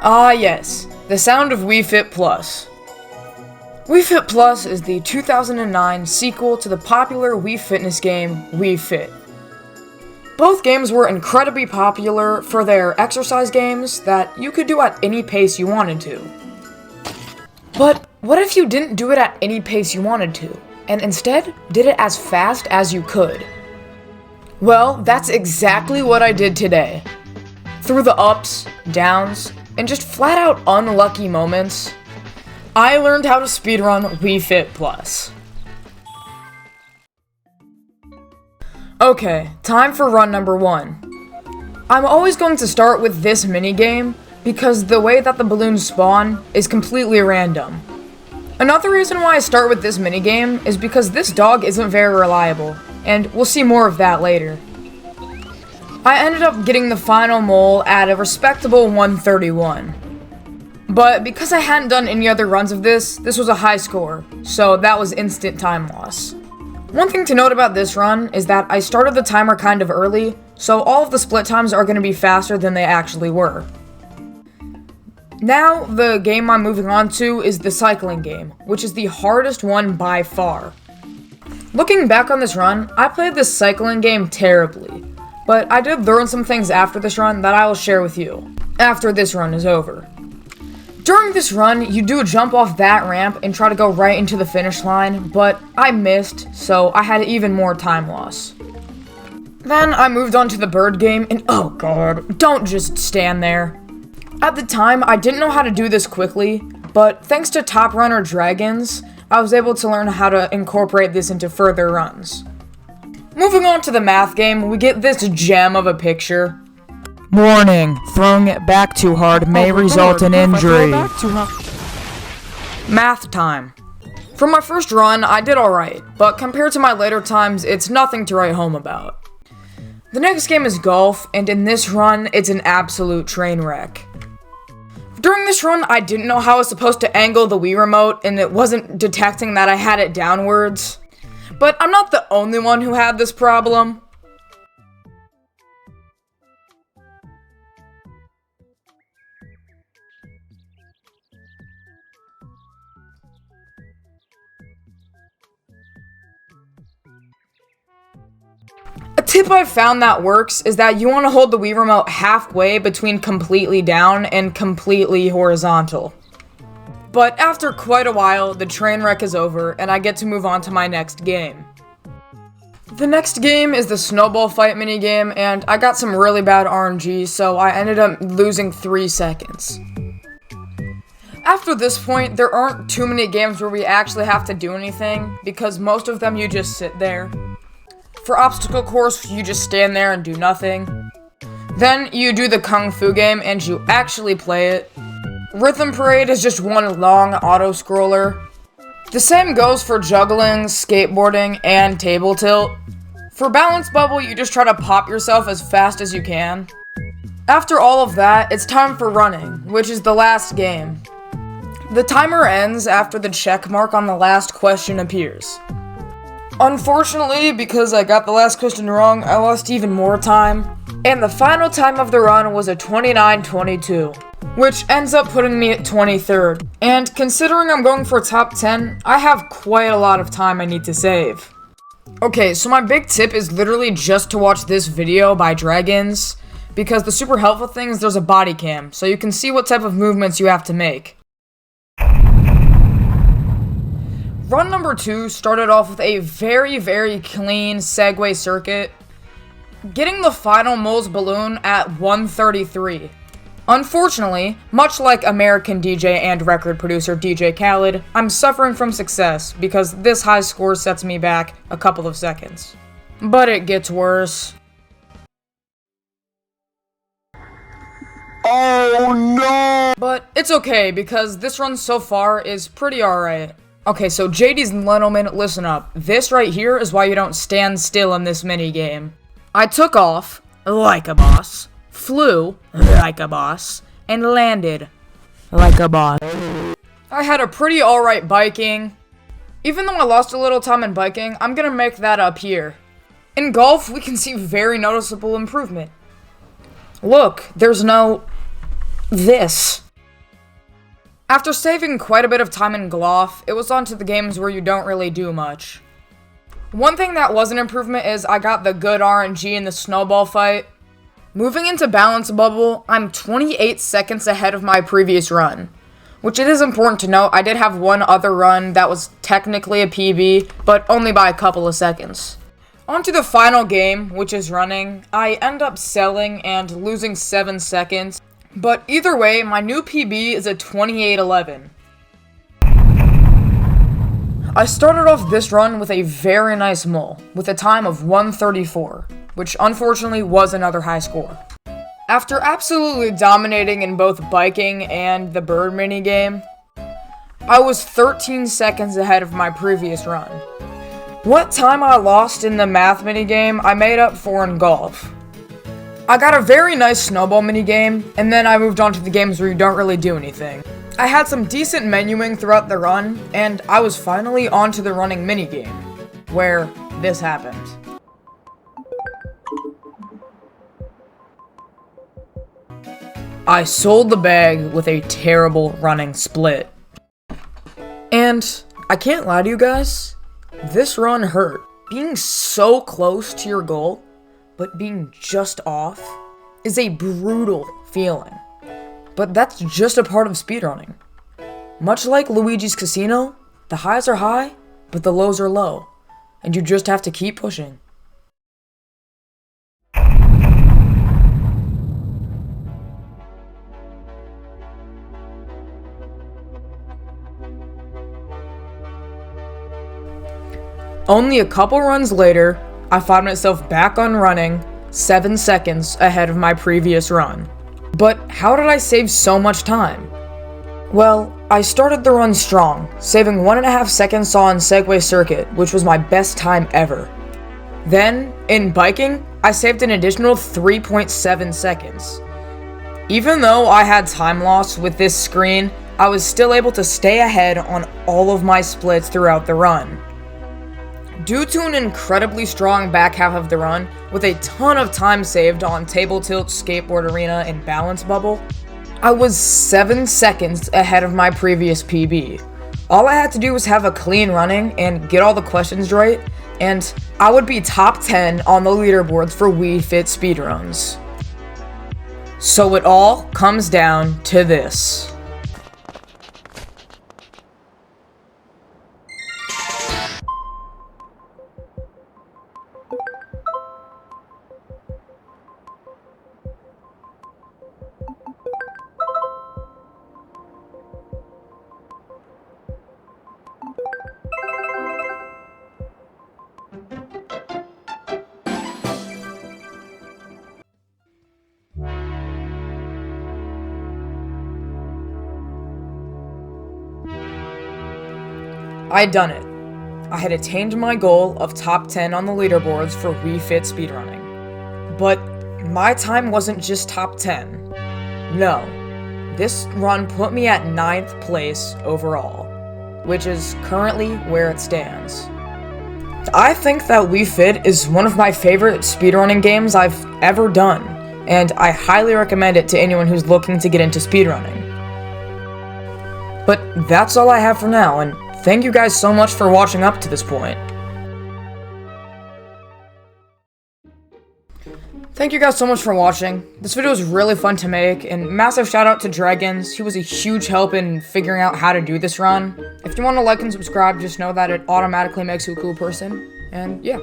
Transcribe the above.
Ah yes, the sound of Wii Fit Plus. Wii Fit Plus is the 2009 sequel to the popular Wii Fitness game, Wii Fit. Both games were incredibly popular for their exercise games that you could do at any pace you wanted to. But what if you didn't do it at any pace you wanted to, and instead did it as fast as you could? Well, that's exactly what I did today. Through the ups, downs, and just flat out unlucky moments, I learned how to speedrun Wii Fit Plus. Okay, time for run number 1. I'm always going to start with this minigame because the way that the balloons spawn is completely random. Another reason why I start with this minigame is because this dog isn't very reliable, and we'll see more of that later. I ended up getting the final mole at a respectable 131. But because I hadn't done any other runs of this was a high score, so that was instant time loss. One thing to note about this run is that I started the timer kind of early, so all of the split times are going to be faster than they actually were. Now, the game I'm moving on to is the cycling game, which is the hardest one by far. Looking back on this run, I played this cycling game terribly, but I did learn some things after this run that I will share with you, after this run is over. During this run, you do jump off that ramp and try to go right into the finish line, but I missed, so I had even more time loss. Then I moved on to the bird game, and oh god, don't just stand there. At the time, I didn't know how to do this quickly, but thanks to Top Runner Dragons, I was able to learn how to incorporate this into further runs. Moving on to the math game, we get this gem of a picture. Warning, throwing it back too hard may result in injury. Math time. For my first run, I did alright, but compared to my later times, it's nothing to write home about. The next game is golf, and in this run, it's an absolute train wreck. During this run, I didn't know how I was supposed to angle the Wii remote, and it wasn't detecting that I had it downwards. But I'm not the only one who had this problem. A tip I've found that works is that you want to hold the Wii remote halfway between completely down and completely horizontal. But after quite a while, the train wreck is over and I get to move on to my next game. The next game is the snowball fight minigame, and I got some really bad RNG, so I ended up losing 3 seconds. After this point, there aren't too many games where we actually have to do anything, because most of them you just sit there. For obstacle course, you just stand there and do nothing. Then you do the Kung Fu game and you actually play it. Rhythm Parade is just one long auto-scroller. The same goes for juggling, skateboarding, and table tilt. For Balance Bubble, you just try to pop yourself as fast as you can. After all of that, it's time for running, which is the last game. The timer ends after the check mark on the last question appears. Unfortunately, because I got the last question wrong, I lost even more time, and the final time of the run was a 29:22, which ends up putting me at 23rd, and considering I'm going for top 10, I have quite a lot of time I need to save. Okay, so my big tip is literally just to watch this video by Dragons, because the super helpful thing is there's a body cam, so you can see what type of movements you have to make. Run number 2 started off with a very clean Segway circuit, getting the final mole's balloon at 133. Unfortunately, much like American DJ and record producer DJ Khaled, I'm suffering from success because this high score sets me back a couple of seconds. But it gets worse. Oh no! But it's okay because this run so far is pretty alright. Okay, so JD's and Lenelman, listen up. This right here is why you don't stand still in this minigame. I took off, like a boss, flew, like a boss, and landed, like a boss. I had a pretty alright biking. Even though I lost a little time in biking, I'm gonna make that up here. In golf, we can see very noticeable improvement. Look, there's no... this. After saving quite a bit of time in Gloff, it was on to the games where you don't really do much. One thing that was an improvement is I got the good RNG in the snowball fight. Moving into Balance Bubble, I'm 28 seconds ahead of my previous run. Which it is important to note, I did have one other run that was technically a PB, but only by a couple of seconds. On to the final game, which is running. I end up selling and losing 7 seconds. But either way, my new PB is a 28:11. I started off this run with a very nice mole, with a time of 1:34, which unfortunately was another high score. After absolutely dominating in both biking and the bird minigame, I was 13 seconds ahead of my previous run. What time I lost in the math minigame, I made up for in golf. I got a very nice snowball minigame, and then I moved on to the games where you don't really do anything. I had some decent menuing throughout the run, and I was finally on to the running minigame, where this happened. I sold the bag with a terrible running split. And I can't lie to you guys, this run hurt. Being so close to your goal, but being just off, is a brutal feeling. But that's just a part of speedrunning. Much like Luigi's Casino, the highs are high, but the lows are low, and you just have to keep pushing. Only a couple runs later, I found myself back on running, 7 seconds ahead of my previous run. But how did I save so much time? Well, I started the run strong, saving 1.5 seconds on Segway Circuit, which was my best time ever. Then, in biking, I saved an additional 3.7 seconds. Even though I had time loss with this screen, I was still able to stay ahead on all of my splits throughout the run. Due to an incredibly strong back half of the run, with a ton of time saved on Table Tilt, Skateboard Arena, and Balance Bubble, I was 7 seconds ahead of my previous PB. All I had to do was have a clean running and get all the questions right, and I would be top 10 on the leaderboards for Wii Fit speedruns. So it all comes down to this. I'd done it. I had attained my goal of top 10 on the leaderboards for Wii Fit speedrunning. But my time wasn't just top 10. No, this run put me at 9th place overall, which is currently where it stands. I think that Wii Fit is one of my favorite speedrunning games I've ever done, and I highly recommend it to anyone who's looking to get into speedrunning. But that's all I have for now, and thank you guys so much for watching up to this point. Thank you guys so much for watching. This video was really fun to make, and massive shout out to Dragons. He was a huge help in figuring out how to do this run. If you want to like and subscribe, just know that it automatically makes you a cool person. And yeah.